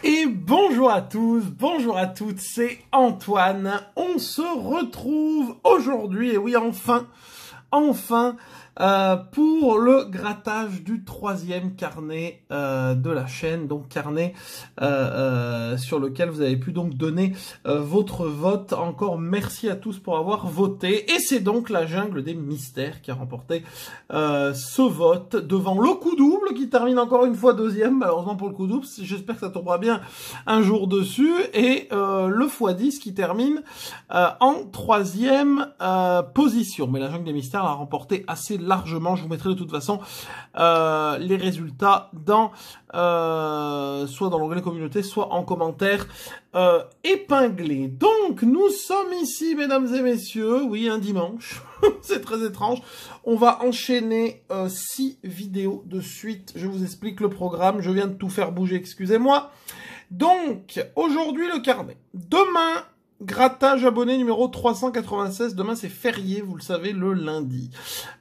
Et bonjour à tous, bonjour à toutes, c'est Antoine. On se retrouve aujourd'hui, et oui enfin, pour le grattage du troisième carnet de la chaîne, donc carnet sur lequel vous avez pu donc donner votre vote. Encore merci à tous pour avoir voté. Et c'est donc la jungle des mystères qui a remporté ce vote devant le coup double qui termine encore une fois deuxième, malheureusement pour le coup double. J'espère que ça tombera bien un jour dessus. Et le x10 qui termine en troisième position. Mais la jungle des mystères l'a remporté assez largement. Je vous mettrai de toute façon les résultats dans soit dans l'onglet communauté, soit en commentaire épinglé. Donc nous sommes ici, mesdames et messieurs, oui, un dimanche. C'est très étrange. On va enchaîner 6 vidéos de suite. Je vous explique le programme. Je viens de tout faire bouger, excusez-moi. Donc, aujourd'hui, le carnet. Demain, grattage abonné numéro 396. Demain, c'est férié, vous le savez, le lundi.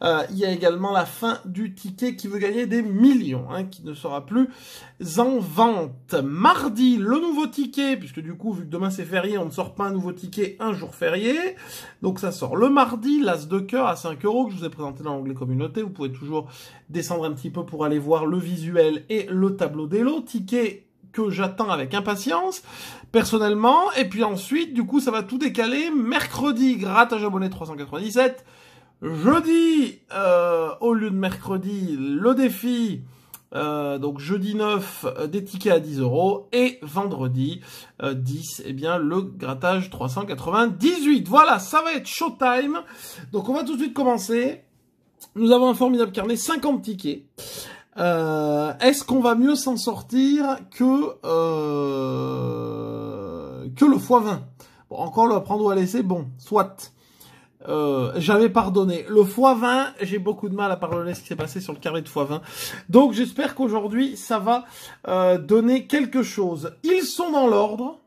Il y a également la fin du ticket qui veut gagner des millions, hein, qui ne sera plus en vente. Mardi, le nouveau ticket, puisque du coup, vu que demain c'est férié, on ne sort pas un nouveau ticket un jour férié. Donc ça sort le mardi, l'as de cœur à 5 € que je vous ai présenté dans l'onglet communauté. Vous pouvez toujours descendre un petit peu pour aller voir le visuel et le tableau des lots. Ticket que j'attends avec impatience, personnellement. Et puis ensuite, du coup, ça va tout décaler. Mercredi, grattage abonné 397. Jeudi, au lieu de mercredi, le défi, donc jeudi 9, des tickets à 10 €. Et vendredi 10, eh bien, le grattage 398. Voilà, ça va être showtime. Donc on va tout de suite commencer. Nous avons un formidable carnet, 50 tickets. Est-ce qu'on va mieux s'en sortir que le x20? Bon, encore le prendre ou à laisser, bon, soit. J'avais pardonné. Le x20, j'ai beaucoup de mal à pardonner ce qui s'est passé sur le carré de x20. Donc j'espère qu'aujourd'hui, ça va donner quelque chose. Ils sont dans l'ordre.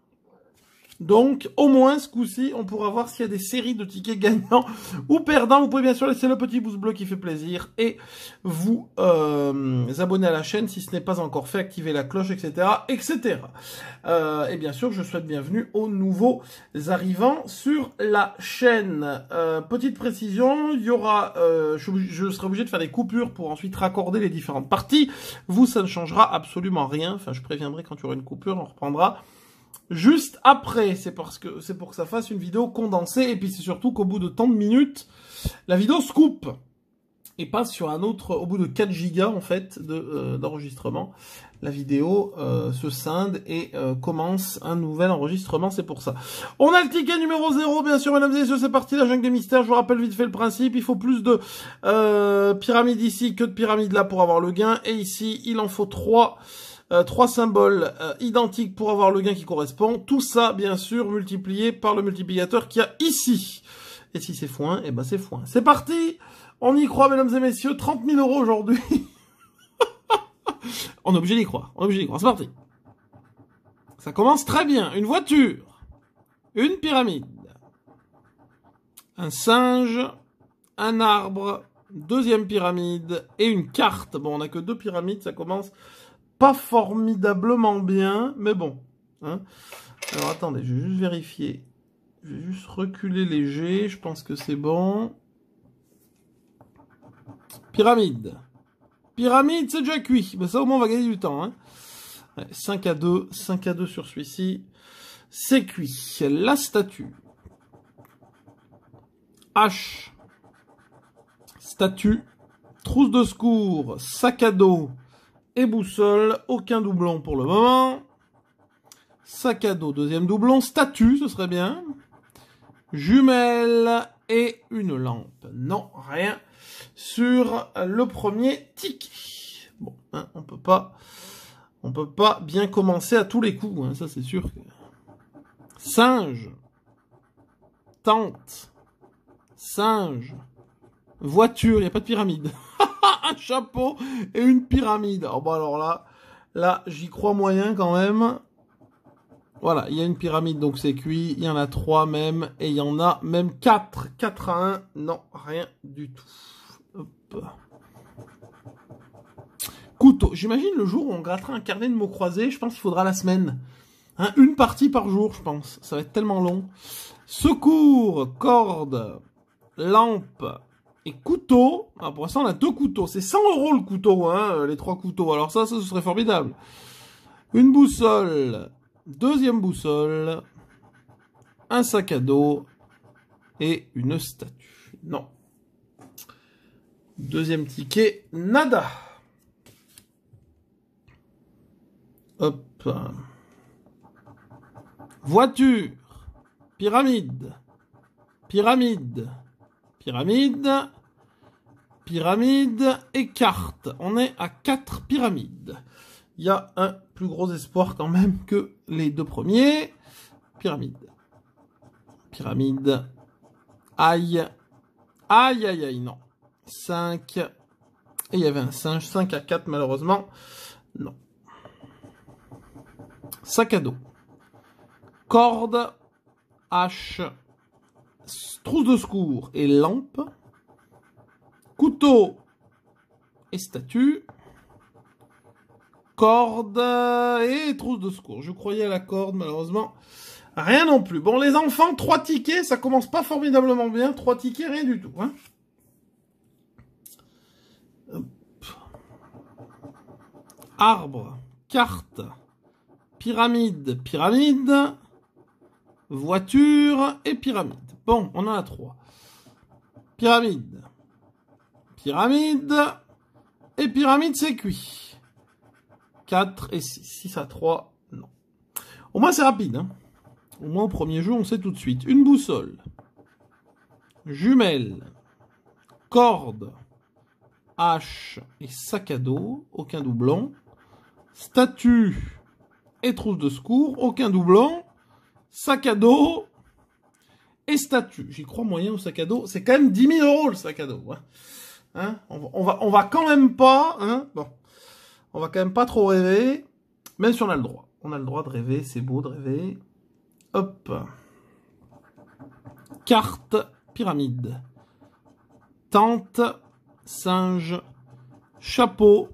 Donc, au moins, ce coup-ci, on pourra voir s'il y a des séries de tickets gagnants ou perdants. Vous pouvez bien sûr laisser le petit pouce bleu qui fait plaisir et vous abonner à la chaîne si ce n'est pas encore fait, activer la cloche, etc., etc. Et bien sûr, je souhaite bienvenue aux nouveaux arrivants sur la chaîne. Petite précision, il y aura, je serai obligé de faire des coupures pour ensuite raccorder les différentes parties. Vous, ça ne changera absolument rien. Enfin, je préviendrai quand il y aura une coupure, on reprendra juste après. C'est pour que ça fasse une vidéo condensée, et puis c'est surtout qu'au bout de tant de minutes, la vidéo se coupe et passe sur un autre, au bout de 4 gigas en fait d'enregistrement, la vidéo se scinde et commence un nouvel enregistrement, c'est pour ça. On a le ticket numéro 0, bien sûr, mesdames et messieurs, c'est parti, la jungle des mystères. Je vous rappelle vite fait le principe, il faut plus de pyramides ici que de pyramides là pour avoir le gain, et ici, il en faut 3 symboles identiques pour avoir le gain qui correspond. Tout ça, bien sûr, multiplié par le multiplicateur qu'il y a ici. Et si c'est x1, eh ben c'est x1. C'est parti. On y croit, mesdames et messieurs. 30 000 € aujourd'hui. On est obligé d'y croire. On est obligé d'y croire. C'est parti. Ça commence très bien. Une voiture. Une pyramide. Un singe. Un arbre. Deuxième pyramide. Et une carte. Bon, on n'a que 2 pyramides. Ça commence pas formidablement bien, mais bon. Hein. Alors attendez, je vais juste vérifier. Je vais juste reculer léger, je pense que c'est bon. Pyramide. Pyramide, c'est déjà cuit. Ben ça au moins on va gagner du temps. Hein. Ouais, 5 à 2 sur celui-ci. C'est cuit. La statue. H. Statue. Trousse de secours. Sac à dos. Et boussole, aucun doublon pour le moment. Sac à dos, deuxième doublon. Statue, ce serait bien. Jumelle et une lampe. Non, rien sur le premier ticket. Bon, hein, on peut pas bien commencer à tous les coups, hein, ça c'est sûr. Singe. Tente. Singe. Voiture, il n'y a pas de pyramide. Un chapeau et une pyramide. Oh bah alors là j'y crois moyen quand même. Voilà, il y a une pyramide donc c'est cuit. Il y en a 3 même et il y en a même 4. 4 à 1. Non, rien du tout. Hop. couteau. J'imagine le jour où on grattera un carnet de mots croisés, je pense qu'il faudra la semaine. Hein, une partie par jour, je pense. Ça va être tellement long. Secours, corde, lampe et couteau. Ah, pour l'instant, on a 2 couteaux. C'est 100 € le couteau, hein, les 3 couteaux. Alors ça, ce serait formidable. Une boussole, 2e boussole, un sac à dos et une statue. Non. 2e ticket, nada. Hop. Voiture, pyramide, pyramide, pyramide, pyramide et carte. On est à 4 pyramides. Il y a un plus gros espoir quand même que les 2 premiers. Pyramide. Pyramide. Aïe. Aïe, aïe, aïe, non. 5. Et il y avait un singe. 5 à 4, malheureusement. Non. Sac à dos. Corde. Hache. Trousse de secours et lampe. Couteau et statue. Corde et trousse de secours. Je croyais à la corde, malheureusement. Rien non plus. Bon, les enfants, 3 tickets, ça commence pas formidablement bien. 3 tickets, rien du tout. Hein. Arbre, carte, pyramide, pyramide, voiture et pyramide. Bon, on en a 3. Pyramide, pyramide et pyramide, c'est cuit. 4 et 6. 6 à 3, non. Au moins, c'est rapide. Hein. Au moins, au premier jeu, on sait tout de suite. Une boussole. Jumelle. Corde. Hache et sac à dos. Aucun doublon. Statue et trousse de secours. Aucun doublon. Sac à dos et statue. J'y crois moyen au sac à dos. C'est quand même 10 000 € le sac à dos. Hein. Hein, on va quand même pas... Hein, bon. On va quand même pas trop rêver, même si on a le droit. On a le droit de rêver, c'est beau de rêver. Hop. Carte, pyramide. Tente, singe, chapeau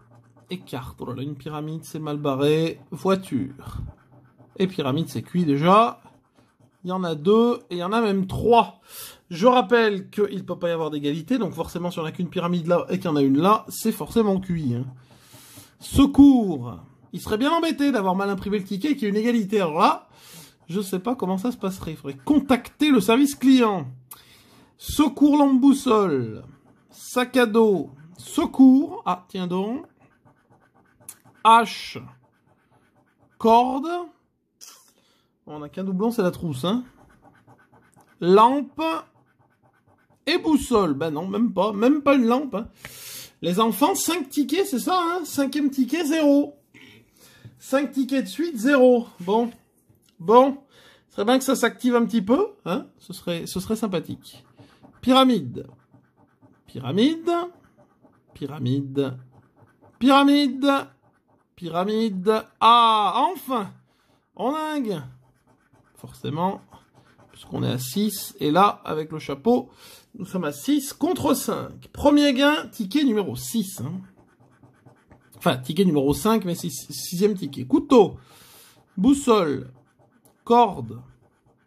et carte. Oh là là, une pyramide, c'est mal barré. Voiture. Et pyramide, c'est cuit déjà. Il y en a 2 et il y en a même 3. Je rappelle qu'il ne peut pas y avoir d'égalité, donc forcément, si on n'a qu'une pyramide là et qu'il y en a une là, c'est forcément cuit. Hein. Secours. Il serait bien embêté d'avoir mal imprimé le ticket et qu'il y ait une égalité. Alors là, je sais pas comment ça se passerait. Il faudrait contacter le service client. Secours lampe boussole. Sac à dos. Secours. Ah, tiens donc. Hache. Corde. On n'a qu'un doublon, c'est la trousse. Hein. Lampe. Et boussole. Ben non, même pas. Même pas une lampe. Hein. Les enfants, 5 tickets, c'est ça, hein? 5e ticket, 0. 5 tickets de suite, 0. Bon. Bon. Ce serait bien que ça s'active un petit peu, hein? Ce serait sympathique. Pyramide. Pyramide. Pyramide. Pyramide. Pyramide. Ah, enfin! On a un gain. Forcément. Puisqu'on est à 6. Et là, avec le chapeau... Nous sommes à 6 contre 5. Premier gain, ticket numéro 6. Hein. Enfin, ticket numéro 5, mais c'est 6e ticket. Couteau, boussole, corde,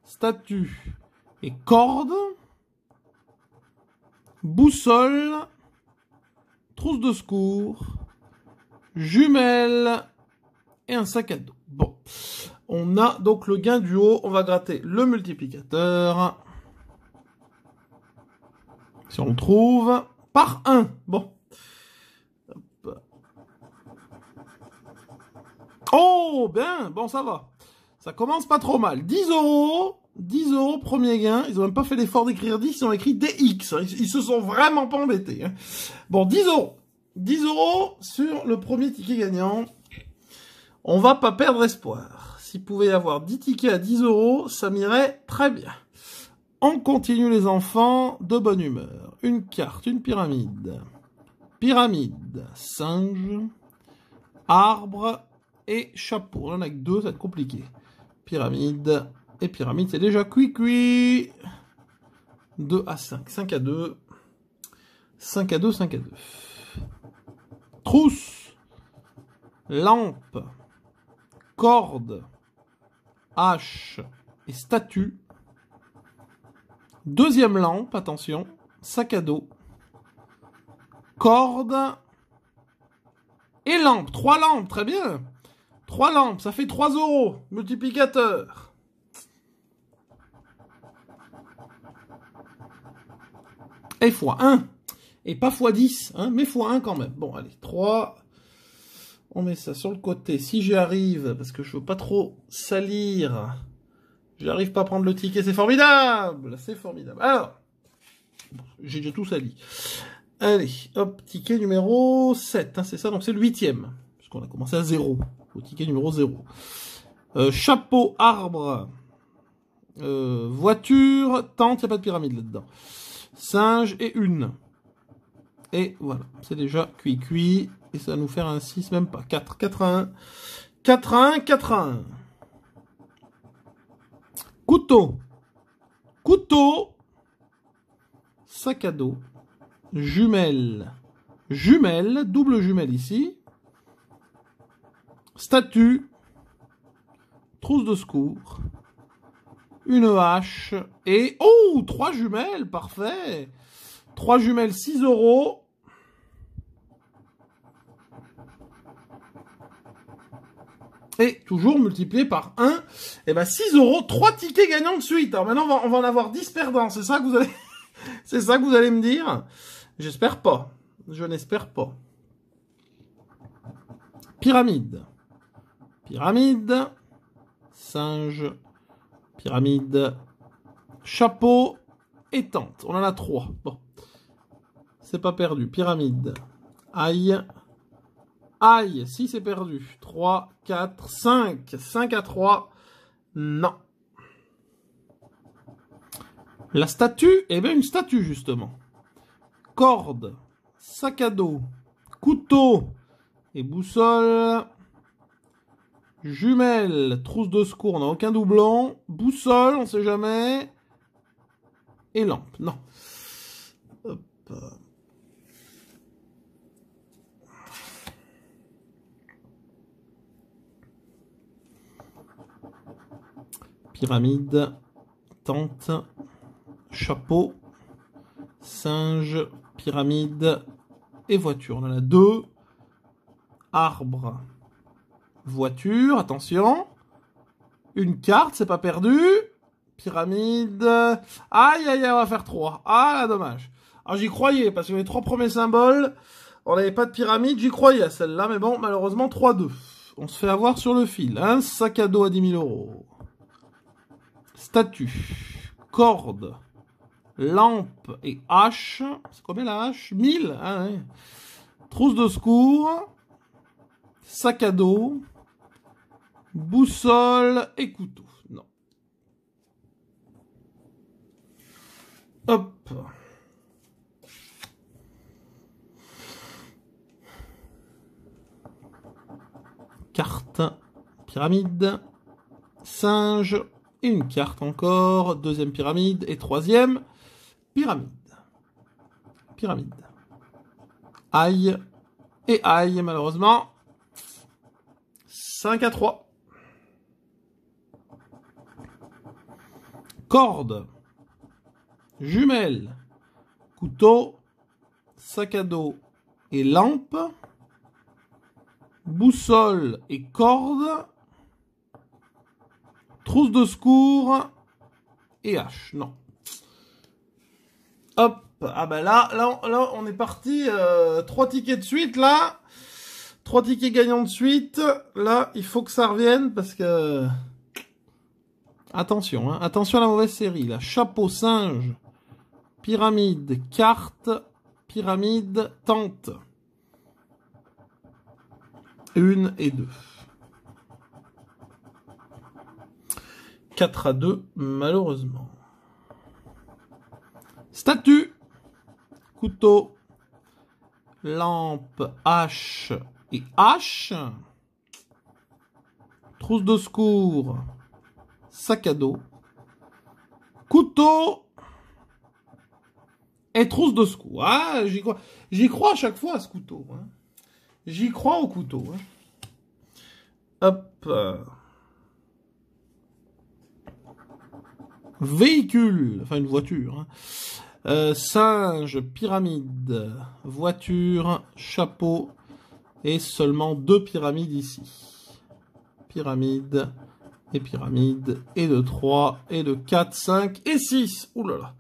statue et corde. Boussole, trousse de secours, jumelle et un sac à dos. Bon, on a donc le gain du haut. On va gratter le multiplicateur. Si on le trouve, par 1. Bon. Hop. Oh, bien. Bon, ça va. Ça commence pas trop mal. 10 €. 10 €, premier gain. Ils ont même pas fait l'effort d'écrire 10, ils ont écrit DX. Ils se sont vraiment pas embêtés. Hein. Bon, 10 €. 10 € sur le premier ticket gagnant. On va pas perdre espoir. S'il pouvait y avoir 10 tickets à 10 €, ça m'irait très bien. On continue les enfants, de bonne humeur. Une carte, une pyramide. Pyramide, singe, arbre et chapeau. On en a que 2, ça va être compliqué. Pyramide et pyramide, c'est déjà cuit. 2 à 5, 5 à 2. 5 à 2, 5 à 2. Trousse, lampe, corde, hache et statue. Deuxième lampe, attention, sac à dos, corde et lampe. 3 lampes, très bien. 3 lampes, ça fait 3 euros. Multiplicateur. Et fois 1. Et pas fois 10, hein, mais fois 1 quand même. Bon, allez, 3. On met ça sur le côté. Si j'y arrive, parce que je veux pas trop salir, j'arrive pas à prendre le ticket, c'est formidable. C'est formidable. Alors, j'ai déjà tout sali. Allez, hop, ticket numéro 7, hein, c'est ça, donc c'est le 8e. Puisqu'on a commencé à 0. Au ticket numéro 0. Chapeau, arbre, voiture, tente, il n'y a pas de pyramide là-dedans. Singe et une. Et voilà, c'est déjà cuit. Et ça va nous faire un 6, même pas. 4, 4 à 1. 4 à 1, 4 à 1. Couteau. Couteau. Sac à dos. Jumelle. Jumelle. Double jumelle ici. Statue. Trousse de secours. Une hache. Et... Oh, 3 jumelles. Parfait. 3 jumelles, 6 euros. Et toujours multiplié par 1, et ben 6 euros, 3 tickets gagnants de suite. Alors maintenant, on va en avoir 10 perdants. C'est ça que vous allez, c'est ça que vous allez me dire? J'espère pas. Je n'espère pas. Pyramide. Pyramide. Singe. Pyramide. Chapeau. Et tente. On en a 3. Bon. C'est pas perdu. Pyramide. Aïe. Aïe, si c'est perdu. 3, 4, 5. 5 à 3. Non. La statue, eh bien une statue justement. Corde, sac à dos, couteau et boussole. Jumelle, trousse de secours, on n'a aucun doublon. Boussole, on sait jamais. Et lampe, non. Hop. Pyramide, tente, chapeau, singe, pyramide et voiture. On en a 2. Arbre, voiture, attention. Une carte, c'est pas perdu. Pyramide. Aïe, aïe, aïe, on va faire 3. Ah, dommage. Alors j'y croyais, parce que les 3 premiers symboles, on n'avait pas de pyramide, j'y croyais à celle-là, mais bon, malheureusement, 3-2. On se fait avoir sur le fil. Un sac à dos à 10 000 euros. Statue, corde, lampe et hache. C'est combien la hache? 1000. Ah ouais. Trousse de secours, sac à dos, boussole et couteau. Non. Hop. Carte, pyramide, singe. Et une carte encore, 2e pyramide et 3e pyramide. Pyramide. Aïe et aïe, malheureusement. 5 à 3. Corde. Jumelle. Couteau. Sac à dos et lampe. Boussole et corde. Trousse de secours et hache. Non. Hop. Ah ben là, on est parti. 3 tickets de suite, là. 3 tickets gagnants de suite. Là, il faut que ça revienne parce que... Attention, hein. Attention à la mauvaise série, là. Chapeau, singe, pyramide, carte, pyramide, tente. 1 et 2. 4 à 2, malheureusement. Statue, couteau, lampe, hache et hache. Trousse de secours, sac à dos, couteau et trousse de secours. Ah, j'y crois à chaque fois à ce couteau. Hein. J'y crois au couteau. Hein. Hop. Véhicule, enfin une voiture. Hein. Singe, pyramide, voiture, chapeau. Et seulement 2 pyramides ici. Pyramide, et pyramide, et de 3, et de 4, 5, et 6. Ouh là là.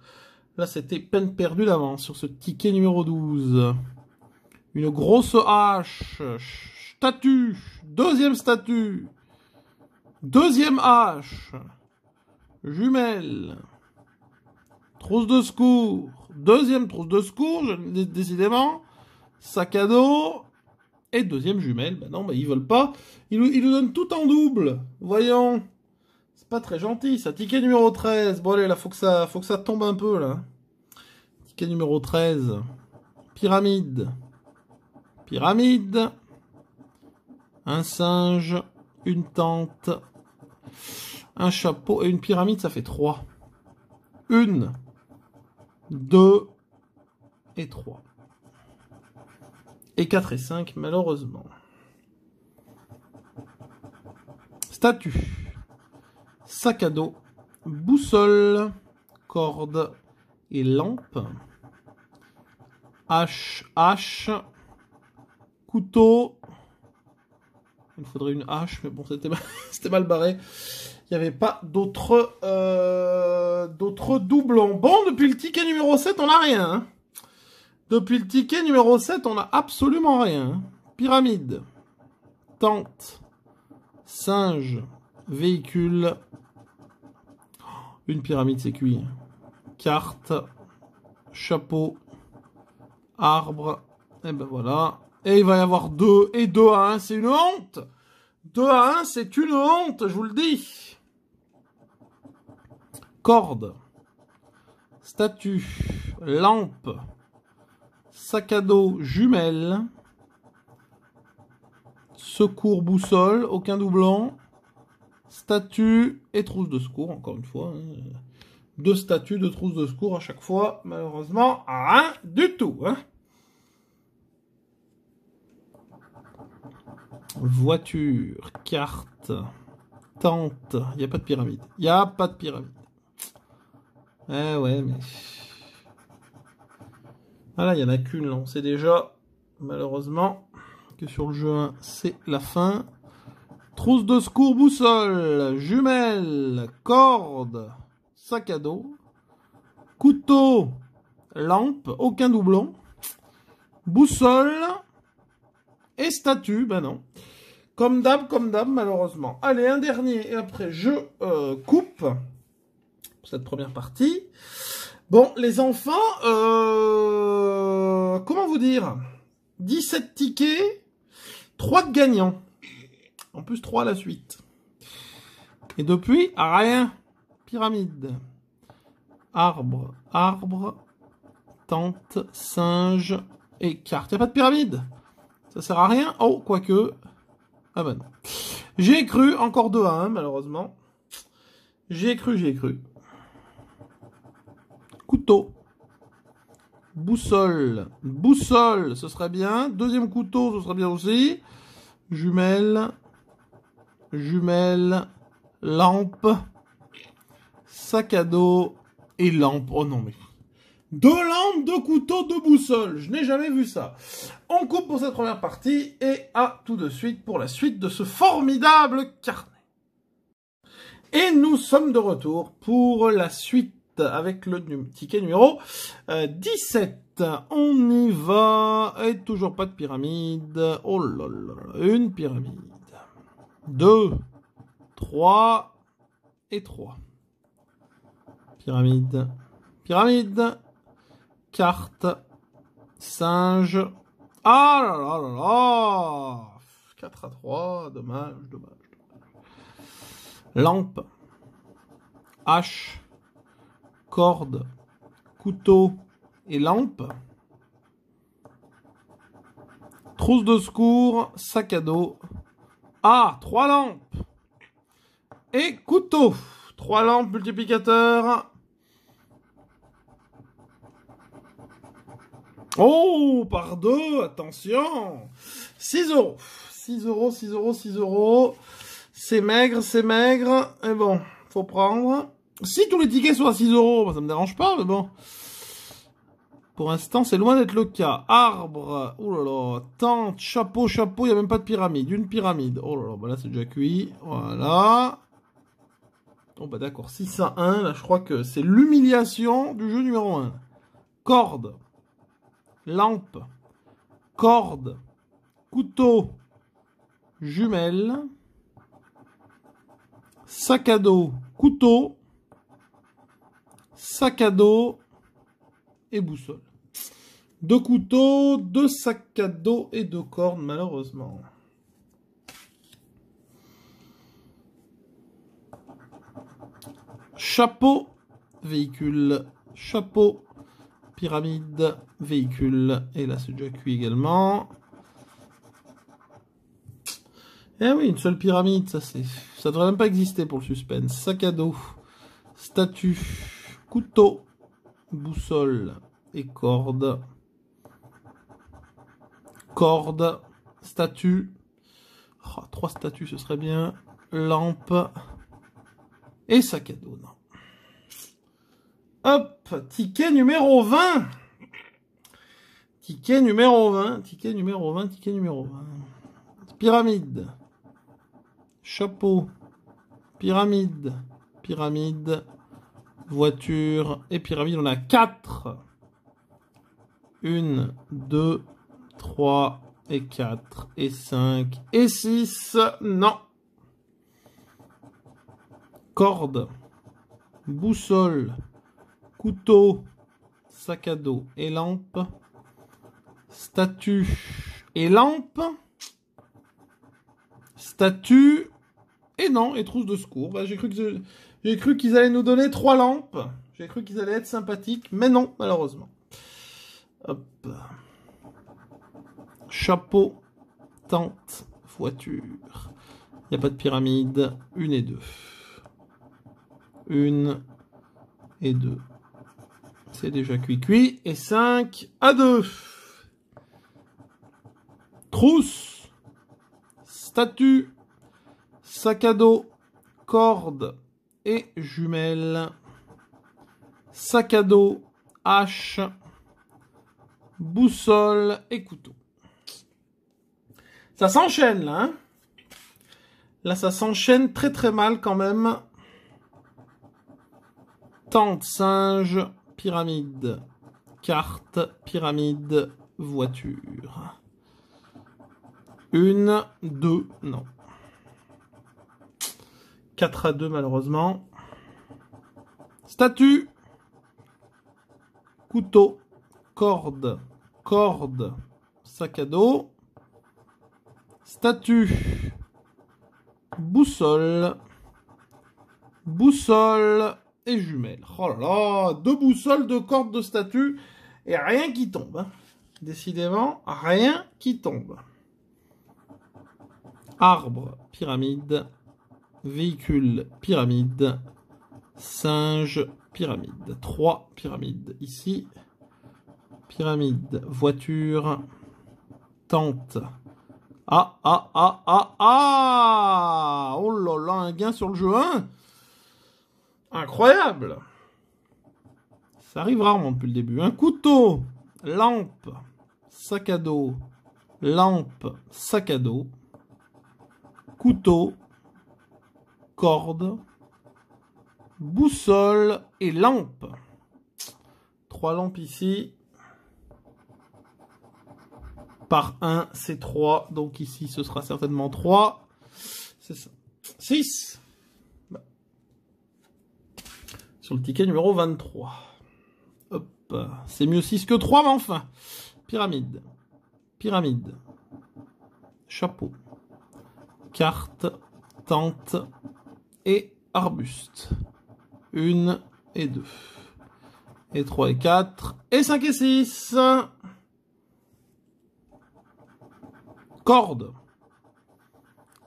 Là, c'était peine perdue d'avance sur ce ticket numéro 12. Une grosse hache. Statue. Deuxième statue. Deuxième hache. Jumelle. Trousse de secours. Deuxième trousse de secours, décidément. Sac à dos. Et deuxième jumelle. Ben non, ben ils veulent pas. Ils nous donnent tout en double. Voyons. C'est pas très gentil, ça. Ticket numéro 13. Bon, allez, là, faut que ça tombe un peu, là. Ticket numéro 13. Pyramide. Pyramide. Un singe. Une tente. Un chapeau et une pyramide, ça fait 3. 1, 2 et 3. Et 4 et 5, malheureusement. Statue. Sac à dos. Boussole. Corde. Et lampe. Hache. Couteau. Il faudrait une hache, mais bon, c'était mal barré. Il n'y avait pas d'autres doublons. Bon, depuis le ticket numéro 7, on n'a rien. Hein. Depuis le ticket numéro 7, on n'a absolument rien. Pyramide. Tente. Singe. Véhicule. Une pyramide, c'est cuit. Carte. Chapeau. Arbre. Et ben voilà. Et il va y avoir 2. Et 2 à 1, c'est une honte. 2 à 1, c'est une honte, je vous le dis. Corde. Statue. Lampe. Sac à dos, jumelle. Secours, boussole, aucun doublon. Statue et trousse de secours, encore une fois. Hein. 2 statues, 2 trousses de secours à chaque fois. Malheureusement, rien du tout. Hein. Voiture, carte, tente. Il n'y a pas de pyramide. Il n'y a pas de pyramide. Eh ouais, mais... Ah là, il n'y en a qu'une, là. On sait déjà, malheureusement, que sur le jeu 1, c'est la fin. Trousse de secours, boussole, jumelle, corde, sac à dos, couteau, lampe, aucun doublon, boussole et statue, ben non. Comme d'hab, malheureusement. Allez, un dernier, et après je coupe pour cette première partie. Bon, les enfants, comment vous dire, 17 tickets, 3 de gagnants. En plus, 3 à la suite. Et depuis, rien. Pyramide. Arbre. Tente. Singe. Et carte. Il n'y a pas de pyramide. Ça sert à rien. Oh, quoique. Ah ben non. J'ai cru. Encore 2 à 1, malheureusement. J'ai cru. Couteau. Boussole, ce serait bien. Deuxième couteau, ce serait bien aussi. Jumelle, lampe, sac à dos et lampe. Oh non mais... 2 lampes, 2 couteaux, 2 boussoles. Je n'ai jamais vu ça. On coupe pour cette première partie et à tout de suite pour la suite de ce formidable carnet. Et nous sommes de retour pour la suite avec le ticket numéro 17. On y va. Et toujours pas de pyramide. Oh là là. Une pyramide. 2, 3 et 3. Pyramide. Carte. Singe. Ah là là là là. 4 à 3. Dommage. Lampe. Hache. Corde, couteau et lampe. Trousse de secours, sac à dos. Ah, 3 lampes. Et couteau. 3 lampes multiplicateurs. Oh, par 2, attention. 6 €. 6 euros, 6 euros, 6 euros. C'est maigre, c'est maigre. Et bon, faut prendre. Si tous les tickets sont à 6 euros, ça me dérange pas, mais bon. Pour l'instant, c'est loin d'être le cas. Arbre, oh là là, tente, chapeau, chapeau, il n'y a même pas de pyramide. Une pyramide. Oh là là, bah là c'est déjà cuit. Voilà. Oh bah d'accord, 6 à 1, là je crois que c'est l'humiliation du jeu numéro 1. Corde, lampe, corde, couteau, jumelle, sac à dos, couteau, sac à dos et boussole. 2 couteaux, 2 sacs à dos et 2 cordes, malheureusement. Chapeau, véhicule, chapeau, pyramide, véhicule. Et là, c'est déjà cuit également. Eh oui, une seule pyramide, ça devrait même pas exister pour le suspense. Sac à dos, statue, couteau, boussole et corde. Corde, statue. Oh, 3 statues, ce serait bien. Lampe. Et sac à dos, non. Hop, ticket numéro 20. Ticket numéro 20, ticket numéro 20, ticket numéro 20. Pyramide. Chapeau. Pyramide. Pyramide. Voiture. Et pyramide, on a 4. 1, 2, 3 et 4 et 5 et 6. Non. Corde, boussole, couteau, sac à dos et lampe, statue et lampe, statue et non, et trousse de secours. Bah, j'ai cru qu'ils allaient nous donner 3 lampes. J'ai cru qu'ils allaient être sympathiques, mais non, malheureusement. Hop. Chapeau, tente, voiture. Il n'y a pas de pyramide. 1 et 2. 1 et 2. C'est déjà cuit. Et 5 à 2. Trousse, statue, sac à dos, corde et jumelle. Sac à dos, hache, boussole et couteau. Ça s'enchaîne là, hein? Là, ça s'enchaîne très très mal quand même. Tente, singe, pyramide, carte, pyramide, voiture. 1, 2, non. 4 à 2 malheureusement. Statue, couteau, corde, corde, sac à dos. Statue, boussole, boussole et jumelle. Oh là là, 2 boussoles, 2 cordes de statue et rien qui tombe. Hein. Décidément, rien qui tombe. Arbre, pyramide, véhicule, pyramide, singe, pyramide. 3 pyramides ici. Pyramide, voiture, tente. Ah, ah, ah, ah, ah! Oh là là, un gain sur le jeu 1. Incroyable! Ça arrive rarement depuis le début. Un couteau, lampe, sac à dos, lampe, sac à dos, couteau, corde, boussole et lampe. 3 lampes ici. Par 1, c'est 3. Donc ici, ce sera certainement 3. C'est ça. 6. Sur le ticket numéro 23. Hop. C'est mieux 6 que 3, mais enfin. Pyramide. Pyramide. Chapeau. Carte. Tente. Et arbuste. 1 et 2. Et 3 et 4. Et 5 et 6. Corde,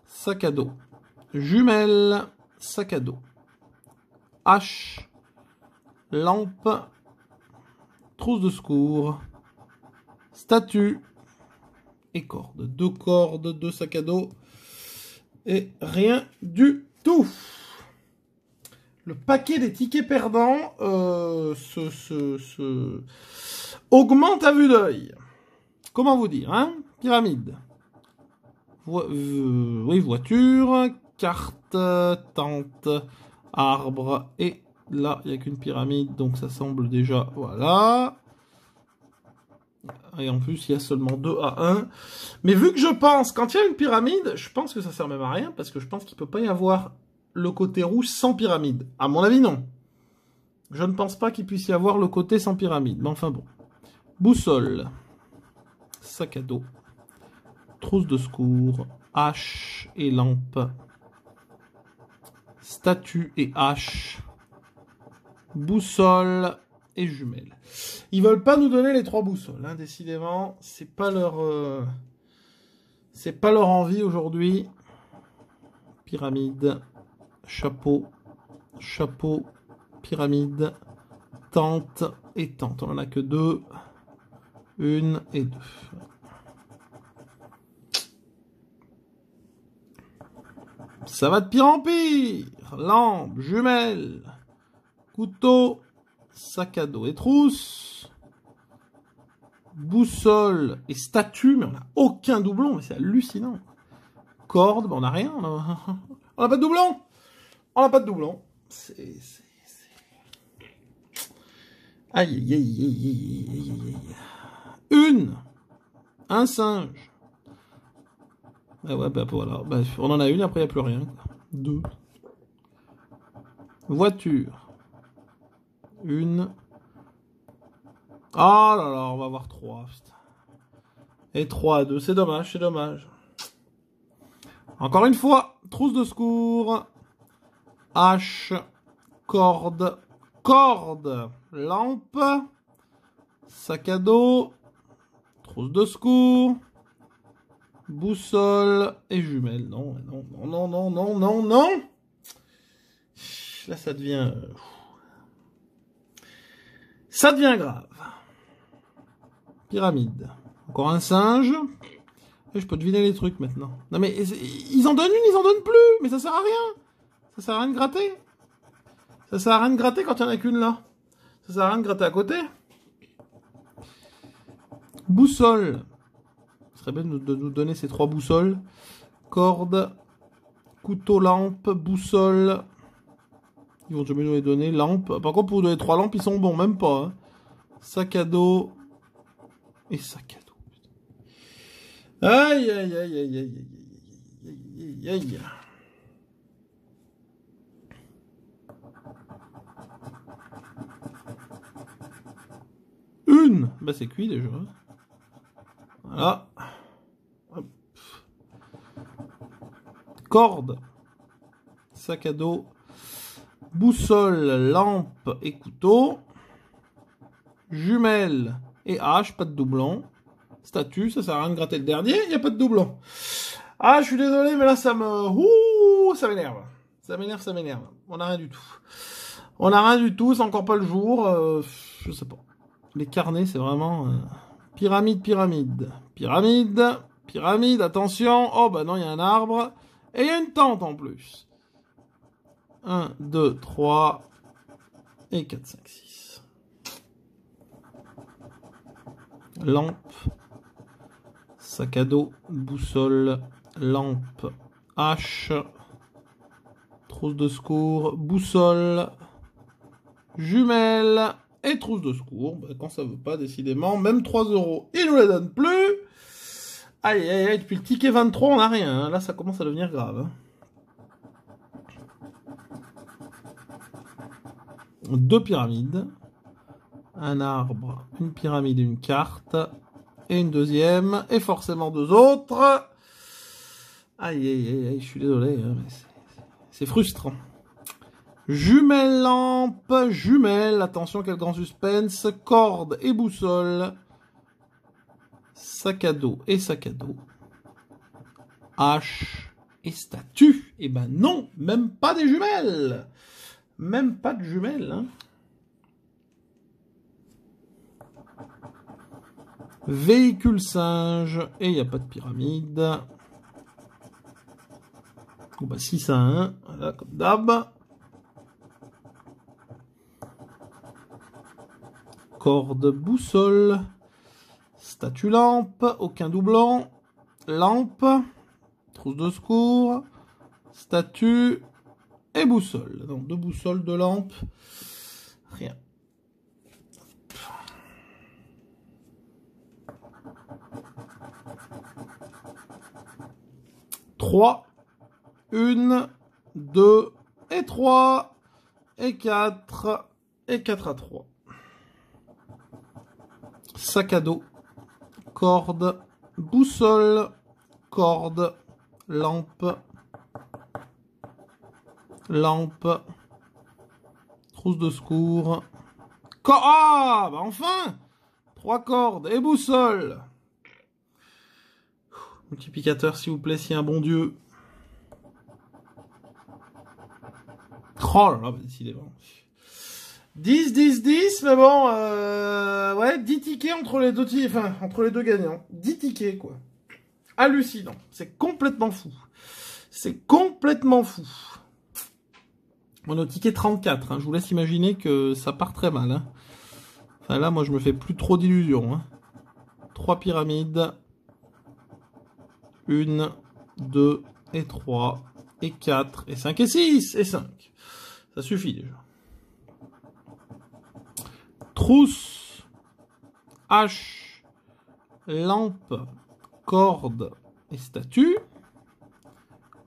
sac à dos, jumelle, sac à dos, hache, lampe, trousse de secours, statue, et corde. 2 cordes, 2 sacs à dos et rien du tout. Le paquet des tickets perdants augmente à vue d'œil. Comment vous dire, hein? Pyramide. Oui, voiture, carte, tente, arbre. Et là, il n'y a qu'une pyramide, donc ça semble déjà... Voilà. Et en plus, il y a seulement 2 à 1. Mais vu que je pense, quand il y a une pyramide, je pense que ça sert même à rien, parce que je pense qu'il ne peut pas y avoir le côté rouge sans pyramide. À mon avis, non. Je ne pense pas qu'il puisse y avoir le côté sans pyramide. Mais enfin bon. Boussole. Sac à dos. Trousse de secours. Hache et lampe. Statue et hache. Boussole et jumelles. Ils veulent pas nous donner les 3 boussoles, hein, décidément. C'est pas leur envie aujourd'hui. Pyramide. Chapeau. Chapeau. Pyramide. Tente et tente. On en a que 2. 1 et 2. Ça va de pire en pire. Lampe, jumelles, couteau, sac à dos et trousse, boussole et statue, mais on n'a aucun doublon, mais c'est hallucinant. Corde, ben on n'a rien. On n'a pas de doublon. On n'a pas de doublon. Aïe, aïe, aïe, aïe, aïe, aïe. Un singe. Ah ouais, bah voilà. Bah, on en a une, après il n'y a plus rien. 2. Voiture. 1. Ah là là, on va avoir 3. Putain. Et 3 à 2. C'est dommage, c'est dommage. Encore une fois, trousse de secours. Hache. Corde. Corde. Lampe. Sac à dos. Trousse de secours. Boussole et jumelles. Non, non, non, non, non, non, non. Là, ça devient... Ça devient grave. Pyramide. Encore un singe. Et je peux deviner les trucs maintenant. Non mais, ils en donnent une, ils en donnent plus. Mais ça sert à rien. Ça sert à rien de gratter. Ça sert à rien de gratter quand il n'y en a qu'une là. Ça sert à rien de gratter à côté. Boussole. Ce serait bien de nous donner ces 3 boussoles. Corde, couteau, lampe, boussole. Ils vont jamais nous les donner. Lampe. Par contre, pour vous donner 3 lampes, ils sont bons. Même pas. Hein. Sac à dos. Et sac à dos. Aïe, aïe, aïe, aïe, aïe, aïe, aïe, aïe, aïe. Une. Bah, c'est cuit déjà. Voilà. Hop. Corde. Sac à dos. Boussole, lampe et couteau. Jumelles et hache, pas de doublon. Statue, ça sert à rien de gratter le dernier, il n'y a pas de doublon. Ah, je suis désolé, mais là, ça me... Ouh, ça m'énerve. Ça m'énerve, ça m'énerve. On n'a rien du tout. On n'a rien du tout, c'est encore pas le jour. Je sais pas. Les carnets, c'est vraiment... Pyramide, pyramide. Pyramide, pyramide, attention. Oh, bah non, il y a un arbre. Et il y a une tente en plus. 1, 2, 3 et 4, 5, 6. Lampe, sac à dos, boussole, lampe, hache, trousse de secours, boussole, jumelles et trousse de secours. Bah, quand ça veut pas, décidément, même 3 €, ils nous les donnent plus. Aïe, aïe, aïe, depuis le ticket 23, on n'a rien. Hein. Là, ça commence à devenir grave. Hein. 2 pyramides, un arbre, une pyramide, une carte, et une deuxième, et forcément 2 autres. Aïe, aïe, aïe, aïe, je suis désolé, hein, mais c'est frustrant. Jumelles, lampe, jumelles, attention, quel grand suspense, corde et boussole, sac à dos et sac à dos, hache et statue. Et ben non, même pas des jumelles. Même pas de jumelles. Hein. Véhicule singe. Et il n'y a pas de pyramide. Bon, bah 6 à 1. Voilà, comme d'hab. Corde boussole. Statue lampe. Aucun doublon. Lampe. Trousse de secours. Statue. Et boussole. Donc 2 boussoles, 2 lampes. Rien. 3, 1, 2 et 3 et 4 et 4 à 3. Sac à dos, corde, boussole, corde, lampe, lampe, trousse de secours. Ah, bah enfin 3 cordes et boussole. Multiplicateur, s'il vous plaît, s'il y a un bon Dieu. Oh là là, bah, décidément. 10, 10, 10, mais bon, ouais, 10 tickets entre les deux, entre les deux gagnants. 10 tickets, quoi. Hallucinant. C'est complètement fou. C'est complètement fou. On est au ticket 34, hein. Je vous laisse imaginer que ça part très mal, hein. Enfin, là, moi, je me fais plus trop d'illusions, hein. 3 pyramides. 1, 2 et 3 et 4 et 5 et 6 et 5. Ça suffit déjà. Trousse, hache, lampe, corde et statue.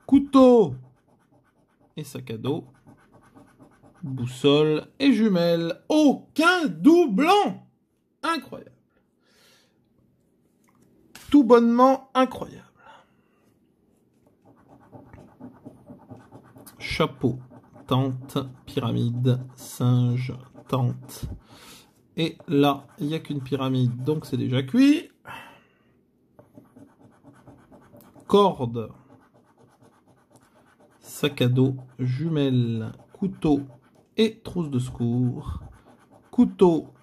Couteau et sac à dos. Boussole et jumelle. Aucun doublon. Incroyable. Tout bonnement incroyable. Chapeau, tente, pyramide, singe, tente. Et là, il n'y a qu'une pyramide, donc c'est déjà cuit. Corde, sac à dos, jumelle, couteau et trousse de secours. Couteau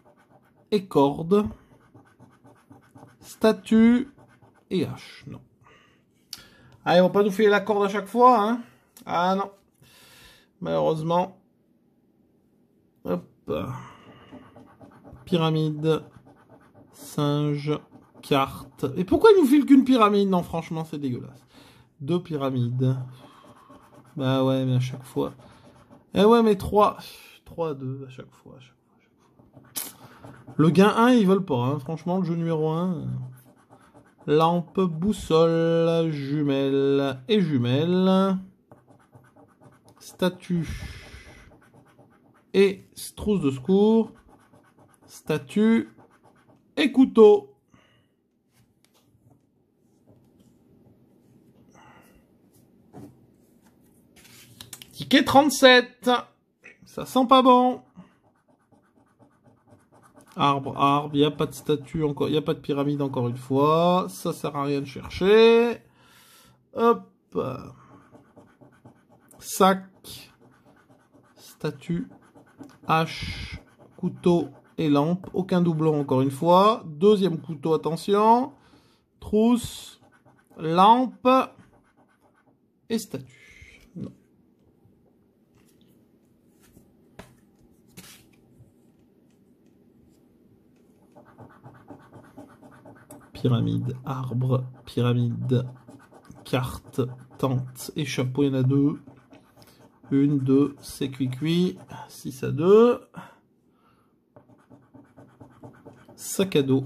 et corde. Statue et hache. Non. Ah, ils vont pas nous filer la corde à chaque fois, hein? Ah non. Malheureusement. Hop. Pyramide. Singe. Carte. Et pourquoi ils nous filent qu'une pyramide? Non, franchement, c'est dégueulasse. 2 pyramides. Bah ouais, mais à chaque fois. Eh ouais, mais 3. 3 2 à chaque fois. Le gain 1, ils veulent pas, hein. Franchement, le jeu numéro 1. Lampe, boussole, jumelle et jumelle. Statue et trousse de secours. Statue et couteau. Ticket 37. Ça sent pas bon. Arbre, arbre, il n'y a pas de statue encore, il n'y a pas de pyramide encore une fois. Ça sert à rien de chercher. Hop. Sac. Statue. Hache. Couteau et lampe. Aucun doublon encore une fois. Deuxième couteau, attention. Trousse. Lampe. Et statue. Non. Pyramide, arbre, pyramide, carte, tente et chapeau, il y en a 2. 1, 2, c'est cuit. 6 à 2. Sac à dos.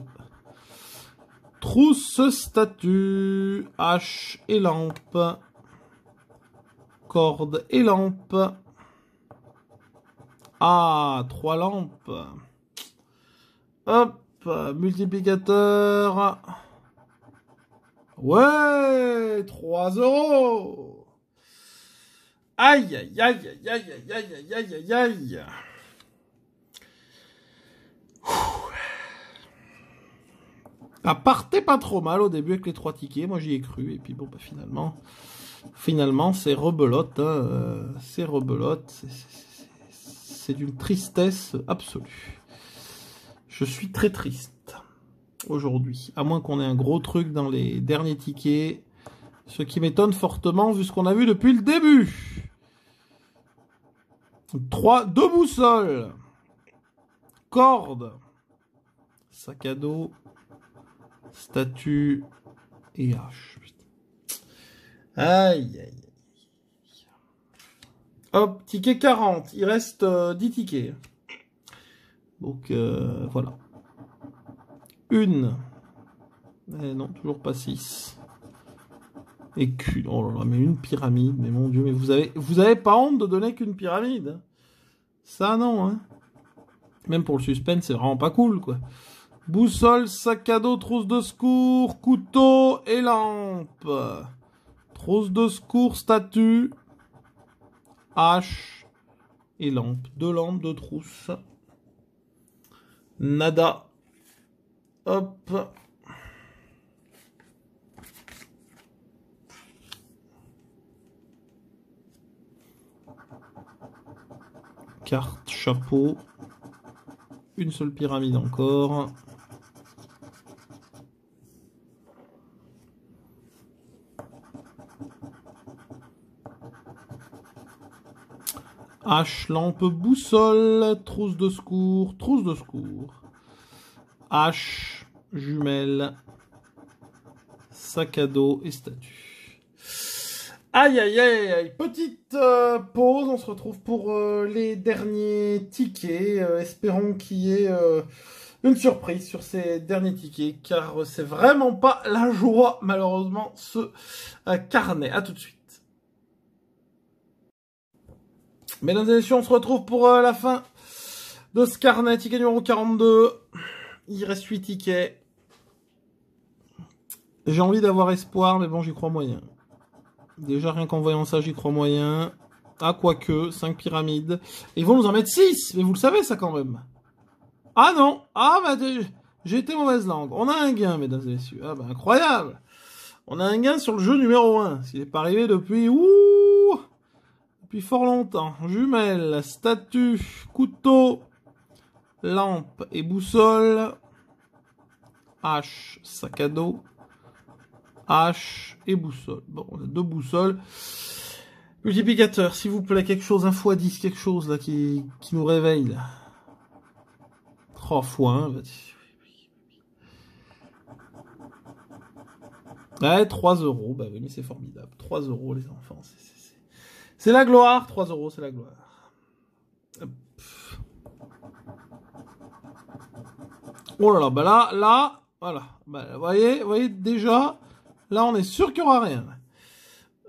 Trousse, statue, hache et lampe. Corde et lampe. Ah, 3 lampes. Hop. Multiplicateur. Ouais, 3 €. Aïe, aïe, aïe, aïe, aïe, aïe, aïe, aïe, aïe, aïe. Ça partait pas trop mal au début avec les 3 tickets. Moi, j'y ai cru. Et puis, bon, bah, finalement, c'est rebelote. Hein. C'est rebelote. C'est d'une tristesse absolue. Je suis très triste. aujourd'hui. À moins qu'on ait un gros truc dans les derniers tickets. Ce qui m'étonne fortement vu ce qu'on a vu depuis le début. 2 boussoles. Corde. Sac à dos. Statue. Et hache. Aïe, aïe, aïe. Hop, ticket 40. Il reste 10 tickets. Donc, voilà. Une. Eh non, toujours pas 6. Et qu'une. Oh là là, mais une pyramide. Mais mon Dieu, mais vous avez pas honte de donner qu'une pyramide? Ça, non, hein. Même pour le suspense, c'est vraiment pas cool, quoi. Boussole, sac à dos, trousse de secours, couteau et lampe. Trousse de secours, statue, hache et lampe. 2 lampes, 2 trousses. Nada. Hop. Carte, chapeau. Une seule pyramide encore. Hache, lampe, boussole, trousse de secours, hache, jumelle, sac à dos et statue. Aïe aïe aïe aïe, petite pause, on se retrouve pour les derniers tickets. Espérons qu'il y ait une surprise sur ces derniers tickets, car c'est vraiment pas la joie, malheureusement, ce carnet. À tout de suite. Mesdames et messieurs, on se retrouve pour la fin de ce carnet, ticket numéro 42. Il reste 8 tickets. J'ai envie d'avoir espoir, mais bon, j'y crois moyen. Déjà, rien qu'en voyant ça, j'y crois moyen. Ah, quoique, 5 pyramides. Et ils vont nous en mettre 6, mais vous le savez ça quand même. Ah non, ah bah j'ai été mauvaise langue. On a un gain, mesdames et messieurs. Ah bah incroyable. On a un gain sur le jeu numéro 1. S'il n'est pas arrivé depuis... Depuis fort longtemps. Jumelle, statue, couteau, lampe et boussole. Hache, sac à dos. Hache et boussole. Bon, on a 2 boussoles. Multiplicateur, s'il vous plaît, quelque chose, 1 x 10, quelque chose là qui nous réveille là. 3 fois 1, Ouais, 3 €. Bah oui, mais c'est formidable. 3 € les enfants. C'est la gloire. 3 €, c'est la gloire. Hop. Oh là là, bah là, voilà. Bah, vous voyez, déjà, là, on est sûr qu'il n'y aura rien.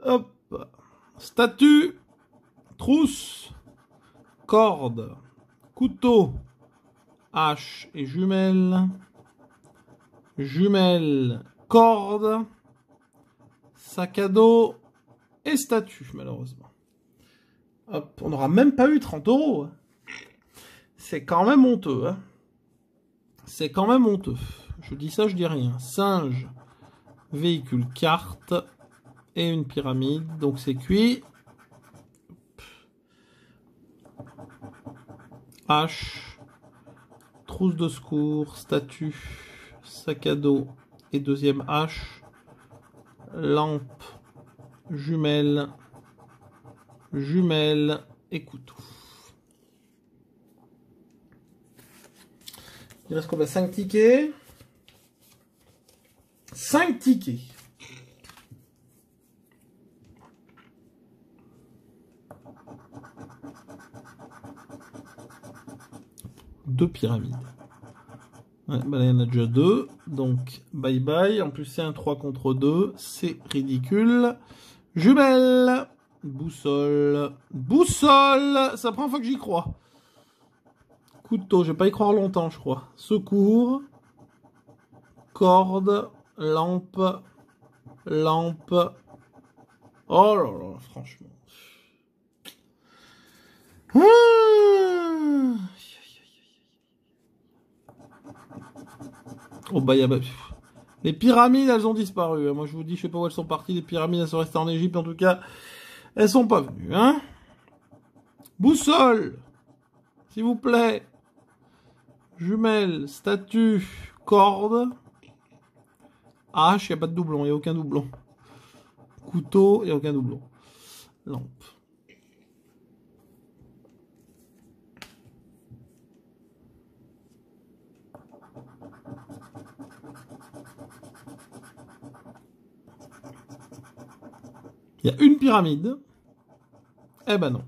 Hop. Statue, trousse, corde, couteau, hache et jumelle. Jumelle, corde, sac à dos et statue, malheureusement. Hop, on n'aura même pas eu 30 €. C'est quand même honteux. Hein. C'est quand même honteux. Je dis ça, je dis rien. Singe, véhicule, carte et une pyramide. Donc c'est cuit. Hache, trousse de secours, statue, sac à dos et deuxième hache. Lampe, jumelle, jumelle et couteau. Il reste combien? 5 tickets. 5 tickets. Deux pyramides. Ouais, bah là, il y en a déjà 2. Donc, bye bye. En plus, c'est un 3 contre 2. C'est ridicule. Jumelle. Boussole. Boussole. C'est la première fois que j'y crois. Couteau, je vais pas y croire longtemps, je crois. Secours. Corde. Lampe. Lampe. Oh là là, franchement. Oh bah, les pyramides, elles ont disparu. Moi, je vous dis, je sais pas où elles sont parties. Les pyramides, elles sont restées en Égypte. En tout cas, elles sont pas venues. Hein. Boussole, s'il vous plaît. Jumelle, statue, corde. Hache, il n'y a pas de doublon, il n'y a aucun doublon. Couteau, il n'y a aucun doublon. Lampe. Il y a une pyramide. Eh ben non.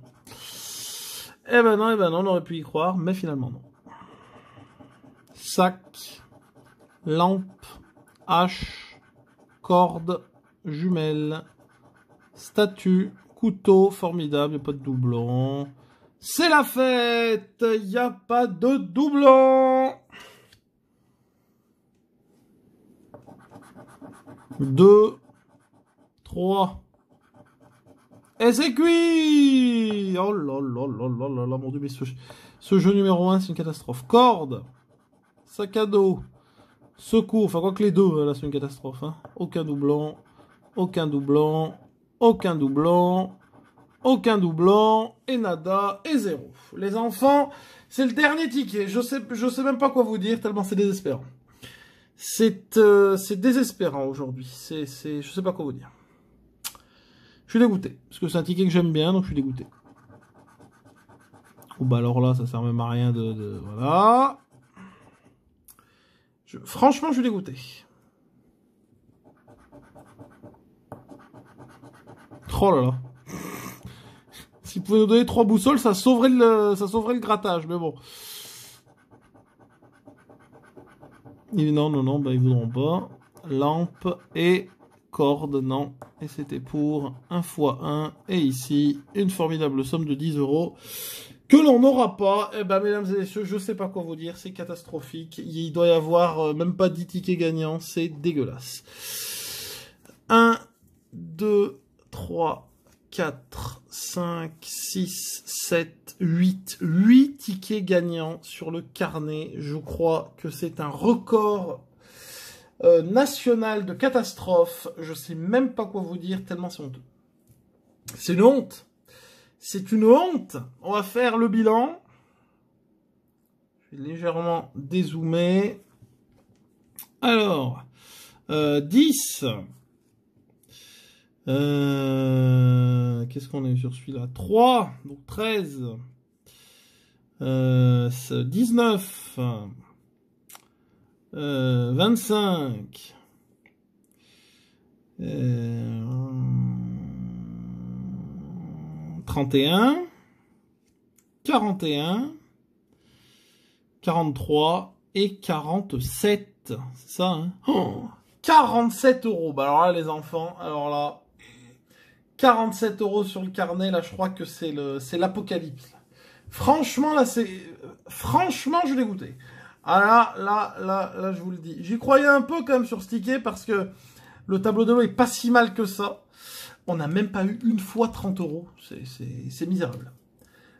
Eh ben non, on aurait pu y croire, mais finalement non. Sac, lampe, hache, corde, jumelle, statue, couteau, formidable, il n'y a pas de doublon. C'est la fête, il n'y a pas de doublon. 2, 3. Et c'est cuit! Oh là là là là là là, mon Dieu, mais ce jeu numéro 1, c'est une catastrophe. Corde, sac à dos, secours, enfin quoi que les deux, là c'est une catastrophe. Hein. Aucun doublon, aucun doublon, aucun doublon, aucun doublon, et nada, et zéro. Les enfants, c'est le dernier ticket. Je sais même pas quoi vous dire, tellement c'est désespérant. C'est désespérant aujourd'hui. Je sais pas quoi vous dire. Je suis dégoûté, parce que c'est un ticket que j'aime bien, donc je suis dégoûté. Oh bah alors là, ça sert même à rien de voilà. Franchement, je suis dégoûté. Oh là là. S'ils pouvaient nous donner 3 boussoles, ça sauverait le grattage, mais bon. Et non, bah ils voudront pas. Lampe et corde, non. Et c'était pour 1 x 1. Et ici, une formidable somme de 10 € que l'on n'aura pas. Eh ben, mesdames et messieurs, je sais pas quoi vous dire. C'est catastrophique. Il doit y avoir même pas 10 tickets gagnants. C'est dégueulasse. 1, 2, 3, 4, 5, 6, 7, 8. 8 tickets gagnants sur le carnet. Je crois que c'est un record national de catastrophe. Je sais même pas quoi vous dire, tellement c'est honteux. C'est une honte. C'est une honte. On va faire le bilan. Je vais légèrement dézoomer. Alors, 10. Qu'est-ce qu'on a eu sur celui-là? 3. Donc 13. 19. 25. 31. 41. 43 et 47. C'est ça, hein? Oh, 47 €. Bah alors là, les enfants, alors là, 47 € sur le carnet, là, je crois que c'est l'apocalypse. Franchement, là, franchement, je suis dégoûté. Ah là, je vous le dis. J'y croyais un peu quand même sur ce ticket parce que le tableau de l'eau est pas si mal que ça. On n'a même pas eu une fois 30 €. C'est misérable.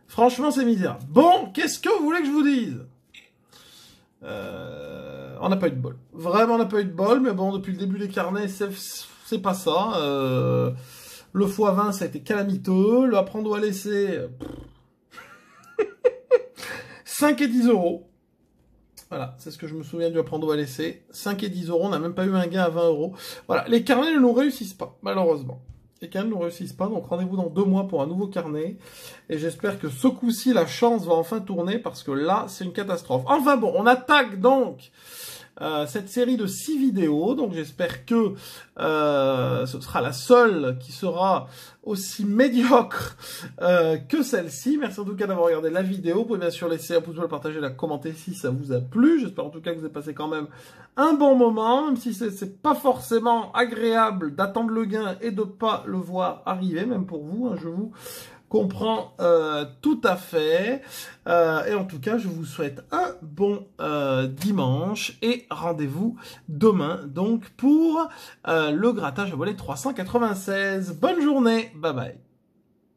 Franchement, c'est misérable. Bon, qu'est-ce que vous voulez que je vous dise? On n'a pas eu de bol. Vraiment, on n'a pas eu de bol. Mais bon, depuis le début des carnets, c'est pas ça. Le x20, ça a été calamiteux. Le apprendre à laisser... 5 et 10 €. Voilà, c'est ce que je me souviens du apprendre à laisser. 5 et 10 €, on n'a même pas eu un gain à 20 €. Voilà, les carnets ne nous réussissent pas, malheureusement. Les carnets ne nous réussissent pas, donc rendez-vous dans 2 mois pour un nouveau carnet. Et j'espère que ce coup-ci, la chance va enfin tourner, parce que là, c'est une catastrophe. Enfin bon, on attaque donc cette série de 6 vidéos. Donc j'espère que ce sera la seule qui sera aussi médiocre que celle-ci. Merci en tout cas d'avoir regardé la vidéo. Vous pouvez bien sûr laisser un pouce bleu, partager, la commenter si ça vous a plu. J'espère en tout cas que vous avez passé quand même un bon moment, même si c'est pas forcément agréable d'attendre le gain et de pas le voir arriver, même pour vous, hein, je vous comprends tout à fait. Et en tout cas, je vous souhaite un bon dimanche et rendez-vous demain donc pour le grattage à volet 396. Bonne journée, bye bye.